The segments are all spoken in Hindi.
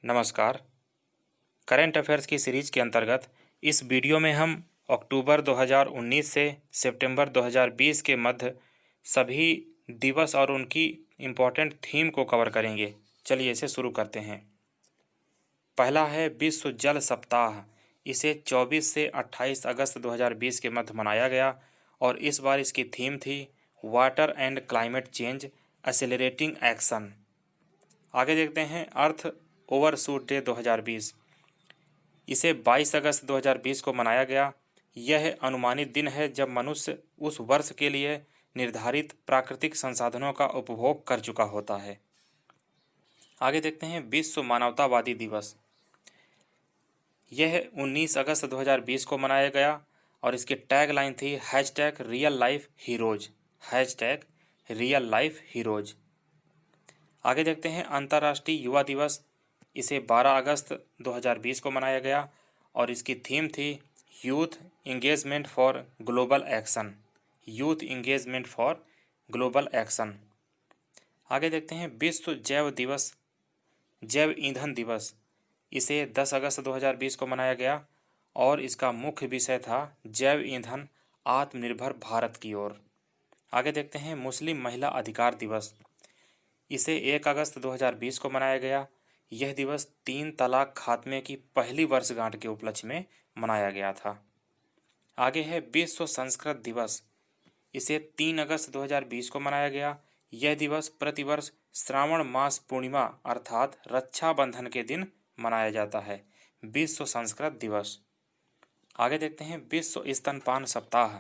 नमस्कार। करंट अफेयर्स की सीरीज के अंतर्गत इस वीडियो में हम अक्टूबर 2019 से सितंबर 2020 के मध्य सभी दिवस और उनकी इम्पोर्टेंट थीम को कवर करेंगे। चलिए इसे शुरू करते हैं। पहला है विश्व जल सप्ताह। इसे 24 से 28 अगस्त 2020 के मध्य मनाया गया और इस बार इसकी थीम थी water and climate change accelerating action. आगे देखते हैं अर्थ ओवरशूट डे 2020। इसे 22 अगस्त 2020 को मनाया गया। यह अनुमानित दिन है जब मनुष्य उस वर्ष के लिए निर्धारित प्राकृतिक संसाधनों का उपभोग कर चुका होता है। आगे देखते हैं विश्व मानवतावादी दिवस। यह 19 अगस्त 2020 को मनाया गया और इसकी टैग लाइन थी #real life heroes. Real life heroes. आगे देखते हैं अंतर्राष्ट्रीय युवा दिवस। इसे 12 अगस्त 2020 को मनाया गया और इसकी थीम थी youth engagement for global action. Youth engagement for global action. आगे देखते हैं विश्व जैव दिवस, जैव ईंधन दिवस। इसे 10 अगस्त 2020 को मनाया गया और इसका मुख्य विषय था जैव ईंधन आत्मनिर्भर भारत की ओर। आगे देखते हैं मुस्लिम महिला अधिकार दिवस। इसे 1 अगस्त 2020 को मनाया गया। यह दिवस 3 तलाक खात्मे की पहली वर्षगांठ के उपलक्ष्य में मनाया गया था। आगे है विश्व संस्कृत दिवस। इसे 3 अगस्त 2020 को मनाया गया। यह दिवस प्रतिवर्ष श्रावण मास पूर्णिमा अर्थात रक्षाबंधन के दिन मनाया जाता है। विश्व संस्कृत दिवस। आगे देखते हैं विश्व स्तनपान सप्ताह।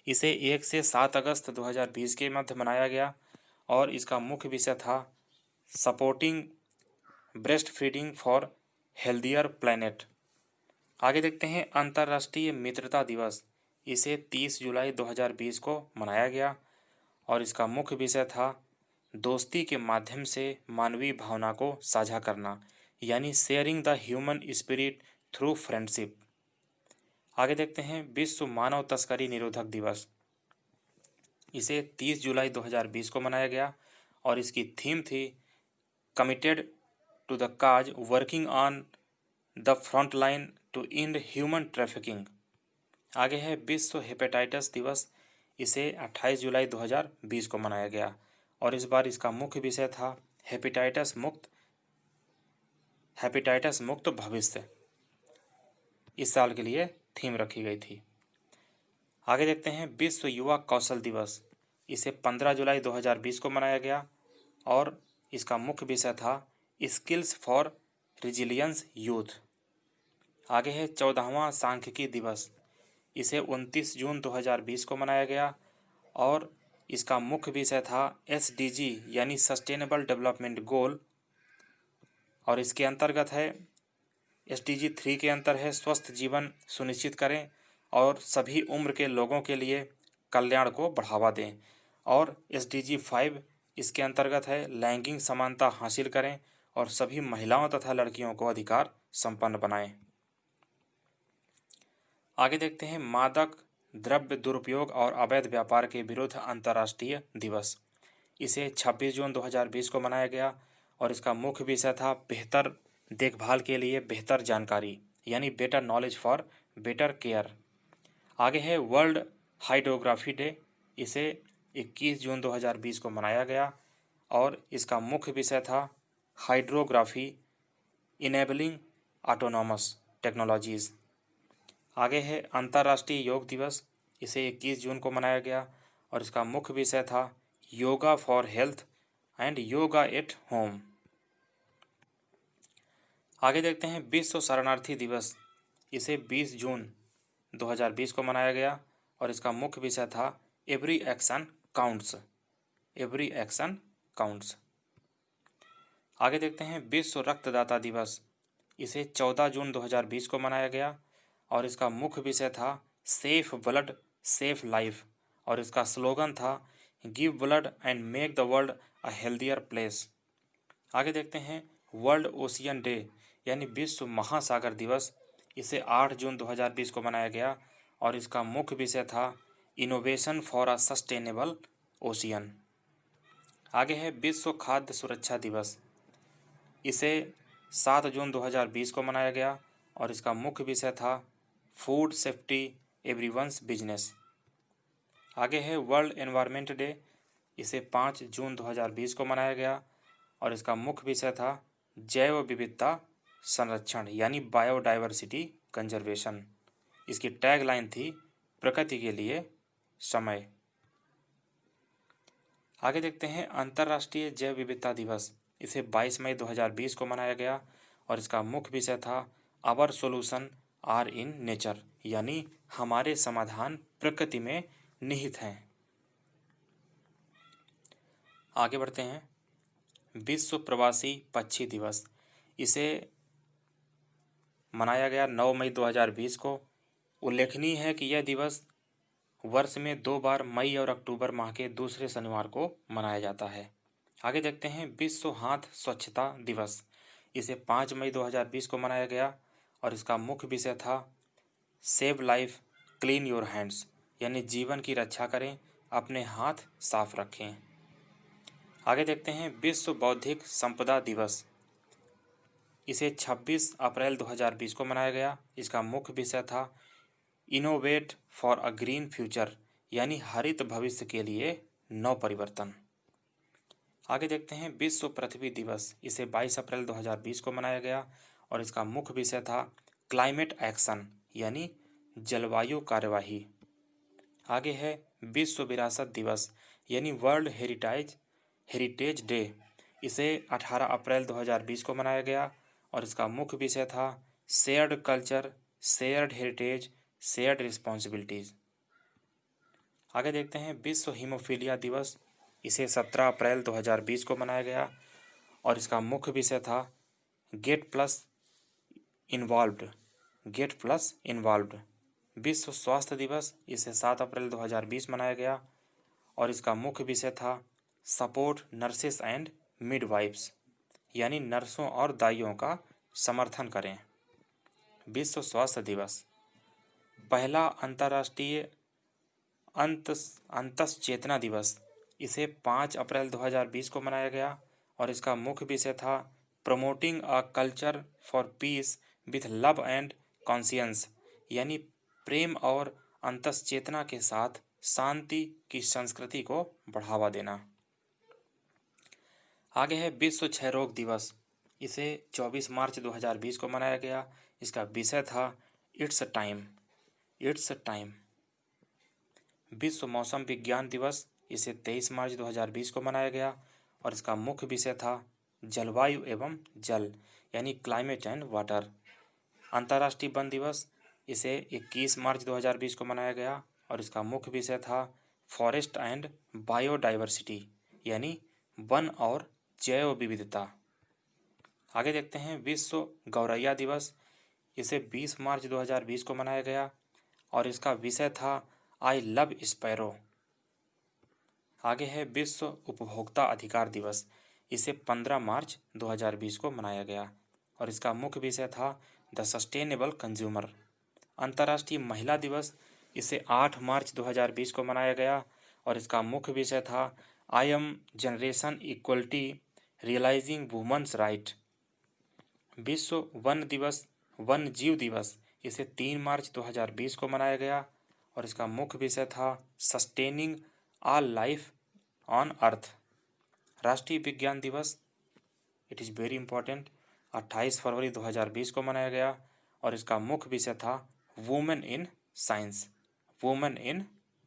इसे 1 से 7 अगस्त 2020 के मध्य मनाया गया और इसका मुख्य विषय था supporting breast feeding for healthier planet. आगे देखते हैं अंतर्राष्ट्रीय मित्रता दिवस। इसे 30 जुलाई 2020 को मनाया गया और इसका मुख्य विषय था दोस्ती के माध्यम से मानवीय भावना को साझा करना, यानी sharing the human spirit through friendship. आगे देखते हैं विश्व मानव तस्करी निरोधक दिवस। इसे 30 जुलाई 2020 को मनाया गया और इसकी थीम थी committed to the cause working on the front line to end human trafficking. आगे है विश्व हेपेटाइटिस दिवस। इसे 28 जुलाई 2020 को मनाया गया और इस बार इसका मुख्य विषय था हेपेटाइटिस मुक्त भविष्य। इस साल के लिए थीम रखी गई थी। आगे देखते हैं विश्व युवा कौशल दिवस। इसे 15 जुलाई 2020 को मनाया गया और इसका मुख्य विषय था स्किल्स फॉर रिजिलियंस यूथ। आगे है 14वां सांख्यिकी दिवस। इसे 29 जून 2020 को मनाया गया और इसका मुख्य विषय था SDG यानी सस्टेनेबल डेवलपमेंट गोल और इसके अंतर्गत है SDG 3 के अंतर है स्वस्थ जीवन सुनिश्चित करें और सभी उम्र के लोगों के लिए कल्याण को बढ़ावा दें और SDG 5 इसके अंतर्गत है लैंगिक समानता हासिल करें और सभी महिलाओं तथा लड़कियों को अधिकार संपन्न बनाएं। आगे देखते हैं मादक द्रव्य दुरुपयोग और अवैध व्यापार के विरुद्ध अंतर्राष्ट्रीय दिवस। इसे 26 जून 2020 को मनाया गया और इसका मुख्य विषय था बेहतर देखभाल के लिए बेहतर जानकारी, यानी better knowledge for better care. आगे है वर्ल्ड हाइड्रोग्राफी डे। इसे 21 जून 2020 को मनाया गया और इसका मुख्य विषय था हाइड्रोग्राफी इनेबलिंग ऑटोनॉमस टेक्नोलॉजीज़। आगे है अंतर्राष्ट्रीय योग दिवस। इसे 21 जून को मनाया गया और इसका मुख्य विषय था yoga for health and yoga at home. आगे देखते हैं विश्व शरणार्थी दिवस। इसे 20 जून 2020 को मनाया गया और इसका मुख्य विषय था every action counts. Every action counts. आगे देखते हैं विश्व रक्तदाता दिवस। इसे 14 जून 2020 को मनाया गया और इसका मुख्य विषय था सेफ ब्लड सेफ लाइफ और इसका स्लोगन था give blood and make the world a healthier place. आगे देखते हैं वर्ल्ड ओशियन डे यानी विश्व महासागर दिवस। इसे 8 जून 2020 को मनाया गया और इसका मुख्य विषय था innovation for a sustainable ocean. आगे है विश्व खाद्य सुरक्षा दिवस। इसे 7 जून 2020 को मनाया गया और इसका मुख्य विषय था फूड सेफ्टी एवरीवन्स बिजनेस। आगे है वर्ल्ड एनवायरनमेंट डे, इसे 5 जून 2020 को मनाया गया और इसका मुख्य विषय था जैव विविधता संरक्षण यानी बायोडाइवर्सिटी कंजर्वेशन। इसकी टैगलाइन थी प्रकृति के लिए समय। आगे देखते हैं अंतर्राष्ट्रीय जैव विविधता दिवस, इसे 22 मई 2020 को मनाया गया और इसका मुख्य विषय था our solution are in nature यानी हमारे समाधान प्रकृति में निहित हैं। आगे बढ़ते हैं विश्व प्रवासी पक्षी दिवस, इसे मनाया गया 9 मई 2020 को। उल्लेखनीय है कि यह दिवस वर्ष में 2 बार मई और अक्टूबर माह के दूसरे शनिवार को मनाया जाता है। आगे देखते हैं विश्व हाथ स्वच्छता दिवस, इसे 5 मई 2020 को मनाया गया और इसका मुख्य विषय था save life clean your hands यानी जीवन की रक्षा करें, अपने हाथ साफ रखें। आगे देखते हैं विश्व बौद्धिक संपदा दिवस, इसे 26 अप्रैल 2020 को मनाया गया। इसका मुख्य विषय था innovate for a green future यानी हरित भविष्य के लिए नव परिवर्तन। आगे देखते हैं विश्व पृथ्वी दिवस, इसे 22 अप्रैल 2020 को मनाया गया और इसका मुख्य विषय था क्लाइमेट एक्शन यानी जलवायु कार्यवाही। आगे है विश्व विरासत दिवस यानी वर्ल्ड हेरिटेज डे, इसे 18 अप्रैल 2020 को मनाया गया और इसका मुख्य विषय था shared culture, shared heritage, shared responsibilities. आगे देखते हैं विश्व हीमोफीलिया दिवस, इसे 17 अप्रैल 2020 को मनाया गया और इसका मुख्य विषय था गेट प्लस इन्वॉल्व्ड। विश्व स्वास्थ्य दिवस, इसे 7 अप्रैल 2020 मनाया गया और इसका मुख्य विषय था सपोर्ट नर्सेस एंड मिडवाइफ्स यानी नर्सों और दाइयों का समर्थन करें। विश्व स्वास्थ्य दिवस, पहला अंतर्राष्ट्रीय अंतश्चेतना दिवस, इसे 5 अप्रैल 2020 को मनाया गया और इसका मुख्य विषय था promoting a culture for piece with love and conscience यानी प्रेम और अंतश्चेतना के साथ शांति की संस्कृति को बढ़ावा देना। आगे है विश्व क्षय रोग दिवस, इसे 24 मार्च 2020 को मनाया गया। इसका विषय था इट्स टाइम। विश्व मौसम विज्ञान दिवस, इसे 23 मार्च 2020 को मनाया गया और इसका मुख्य विषय था जलवायु एवं जल यानी क्लाइमेट एंड वाटर। अंतर्राष्ट्रीय वन दिवस, इसे 21 मार्च 2020 को मनाया गया और इसका मुख्य विषय था फॉरेस्ट एंड बायोडाइवर्सिटी यानी वन और जैव विविधता। आगे देखते हैं विश्व गौरैया दिवस, इसे 20 मार्च 2020 को मनाया गया और इसका विषय था आई लव स्पैरो। आगे है विश्व उपभोक्ता अधिकार दिवस, इसे 15 मार्च 2020 को मनाया गया और इसका मुख्य विषय था द सस्टेनेबल कंज्यूमर। अंतर्राष्ट्रीय महिला दिवस, इसे 8 मार्च 2020 को मनाया गया और इसका मुख्य विषय था I am generation equality realising women's right. विश्व वन जीव दिवस, इसे 3 मार्च 2020 को मनाया गया और इसका मुख्य विषय था sustaining all life on earth. राष्ट्रीय विज्ञान दिवस, इट इज़ वेरी इंपॉर्टेंट, 28 फरवरी 2020 को मनाया गया और इसका मुख्य विषय था वुमेन इन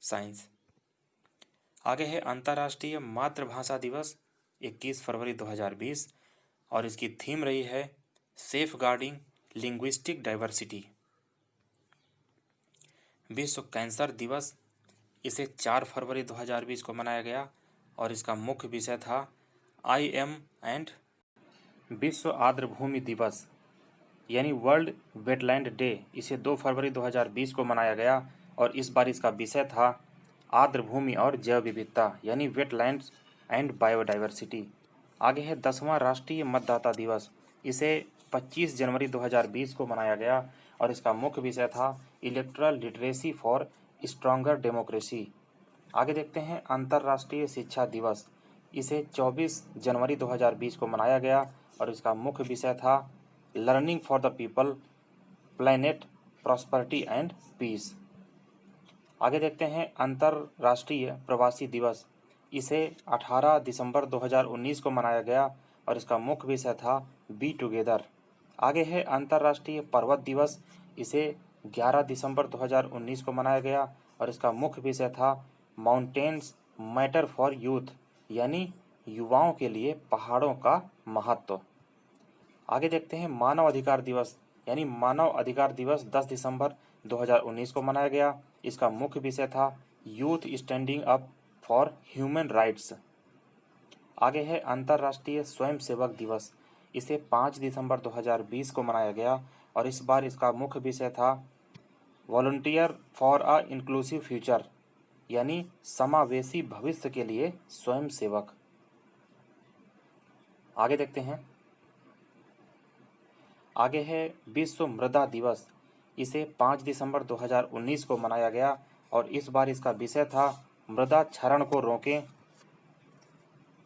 साइंस। आगे है अंतर्राष्ट्रीय मातृभाषा दिवस, 21 फरवरी 2020 और इसकी थीम रही है सेफ गार्डिंग लिंग्विस्टिक डाइवर्सिटी। विश्व कैंसर दिवस, इसे 4 फरवरी 2020 को मनाया गया और इसका मुख्य विषय था आई एम एंड। विश्व आर्द्रभूमि दिवस यानी वर्ल्ड वेटलैंड डे, इसे 2 फरवरी 2020 को मनाया गया और इस बार इसका विषय था आर्द्रभूमि और जैव विविधता यानी वेटलैंड्स एंड बायोडाइवर्सिटी। आगे है 10वां राष्ट्रीय मतदाता दिवस, इसे 25 जनवरी 2020 को मनाया गया और इसका मुख्य विषय था electoral literacy for stronger democracy. आगे देखते हैं अंतर्राष्ट्रीय शिक्षा दिवस, इसे 24 जनवरी 2020 को मनाया गया और इसका मुख्य विषय था learning for the people, planet, prosperity and peace. आगे देखते हैं अंतर्राष्ट्रीय प्रवासी दिवस। इसे 18 दिसंबर 2019 को मनाया गया और इसका मुख्य विषय था बी टुगेदर। आगे है अंतर्राष्ट्रीय पर्वत दिवस। इसे 11 दिसंबर 2019 को मनाया गया और इसका मुख्य विषय था माउंटेन्स मैटर फॉर यूथ, यानी युवाओं के लिए पहाड़ों का महत्व। आगे देखते हैं मानव अधिकार दिवस, यानी मानव अधिकार दिवस 10 दिसंबर 2019 को मनाया गया। इसका मुख्य विषय था youth standing up for human rights. आगे है अंतर्राष्ट्रीय स्वयंसेवक दिवस। इसे 5 दिसंबर 2020 को मनाया गया और इस बार इसका मुख्य विषय था volunteer for a inclusive future, यानी समावेशी भविष्य के लिए स्वयंसेवक। आगे देखते हैं, आगे है विश्व मृदा दिवस। इसे 5 दिसंबर 2019 को मनाया गया और इस बार इसका विषय था मृदा क्षरण को रोकें,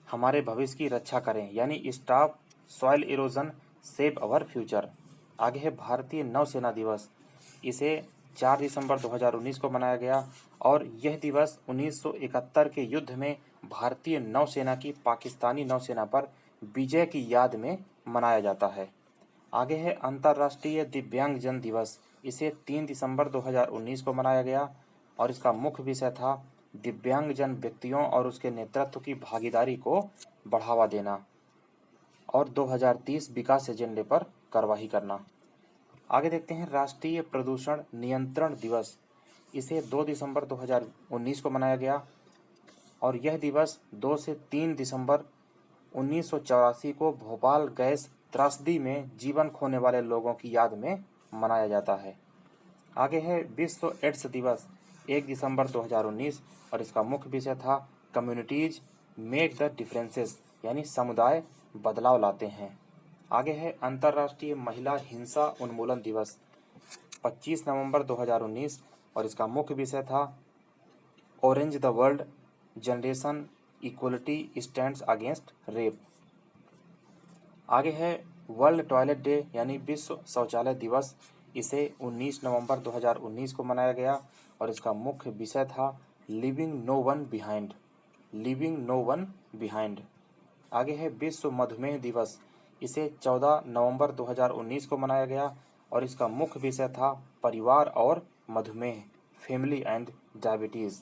हमारे भविष्य की रक्षा करें, यानी stop soil erosion, save our future. आगे है भारतीय नौसेना दिवस। इसे 4 दिसंबर 2019 को मनाया गया और यह दिवस 1971 के युद्ध में भारतीय नौसेना की पाकिस्तानी नौसेना पर विजय की याद में मनाया जाता है। आगे है अंतर्राष्ट्रीय दिव्यांगजन दिवस। इसे 3 दिसंबर 2019 को मनाया गया और इसका मुख्य विषय था दिव्यांगजन व्यक्तियों और उसके नेतृत्व की भागीदारी को बढ़ावा देना और 2030 विकास एजेंडे पर कार्रवाई करना। आगे देखते हैं राष्ट्रीय प्रदूषण नियंत्रण दिवस। इसे 2 दिसंबर 2019 को मनाया गया और यह दिवस 2 से 3 दिसंबर 1984 को भोपाल गैस त्रासदी में जीवन खोने वाले लोगों की याद में मनाया जाता है। आगे है विश्व एड्स दिवस 1 दिसंबर 2019 और इसका मुख्य विषय था कम्युनिटीज मेक द डिफरेंसेस, यानी समुदाय बदलाव लाते हैं। आगे है अंतर्राष्ट्रीय महिला हिंसा उन्मूलन दिवस 25 नवंबर 2019 और इसका मुख्य विषय था orange the world, generation equality stands against rape. आगे है वर्ल्ड टॉयलेट डे, यानी विश्व शौचालय दिवस। इसे 19 नवंबर 2019 को मनाया गया और इसका मुख्य विषय था living no one behind, living no one behind. आगे है विश्व मधुमेह दिवस। इसे 14 नवंबर 2019 को मनाया गया और इसका मुख्य विषय था परिवार और मधुमेह, फैमिली एंड डायबिटीज़।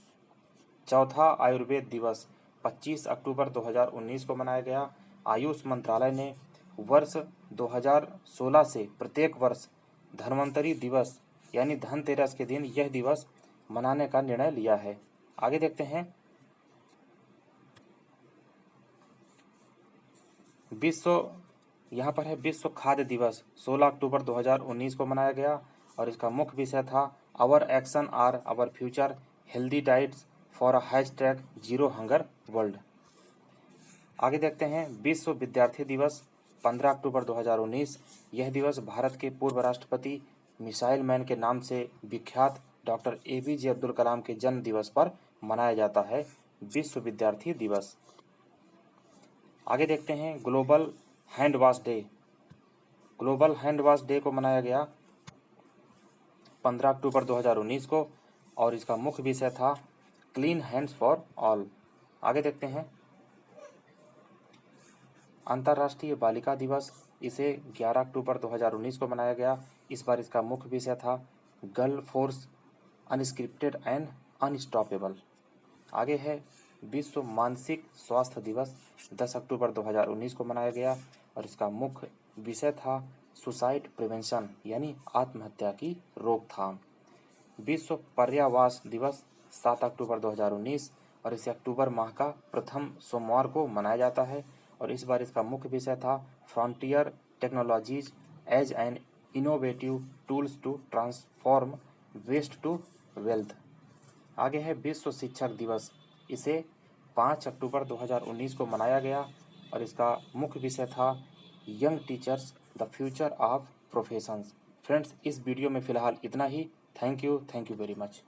चौथा आयुर्वेद दिवस 25 अक्टूबर 2019 को मनाया गया। आयुष मंत्रालय ने वर्ष 2016 से प्रत्येक वर्ष धन्वंतरि दिवस, यानी धनतेरस के दिन यह दिवस मनाने का निर्णय लिया है। आगे देखते हैं, यहाँ पर है विश्व खाद्य दिवस 16 अक्टूबर 2019 को मनाया गया और इसका मुख्य विषय था our action are our future, healthy diets for a hashtag zero hunger world. आगे देखते हैं विश्व विद्यार्थी दिवस 15 अक्टूबर 2019। यह दिवस भारत के पूर्व राष्ट्रपति मिसाइल मैन के नाम से विख्यात डॉक्टर APJ अब्दुल कलाम के जन्म दिवस पर मनाया जाता है, विश्व विद्यार्थी दिवस। आगे देखते हैं global hand wash day. Global hand wash day को मनाया गया 15 अक्टूबर 2019 को और इसका मुख्य विषय था क्लीन हैंड्स फॉर ऑल। आगे देखते हैं अंतर्राष्ट्रीय बालिका दिवस। इसे 11 अक्टूबर 2019 को मनाया गया। इस बार इसका मुख्य विषय था girl force unscripted and unstoppable. आगे है विश्व मानसिक स्वास्थ्य दिवस 10 अक्टूबर 2019 को मनाया गया और इसका मुख्य विषय था सुसाइड प्रिवेंशन, यानी आत्महत्या की रोकथाम। विश्व पर्यावरण दिवस 7 अक्टूबर 2019 और इसे अक्टूबर माह का प्रथम सोमवार को मनाया जाता है और इस बार इसका मुख्य विषय था frontier technologies as an innovative tools to transform waste to wealth. आगे है विश्व शिक्षक दिवस। इसे 5 अक्टूबर 2019 को मनाया गया और इसका मुख्य विषय था young teachers the future of professions. Friends, इस वीडियो में फ़िलहाल इतना ही। Thank you very much.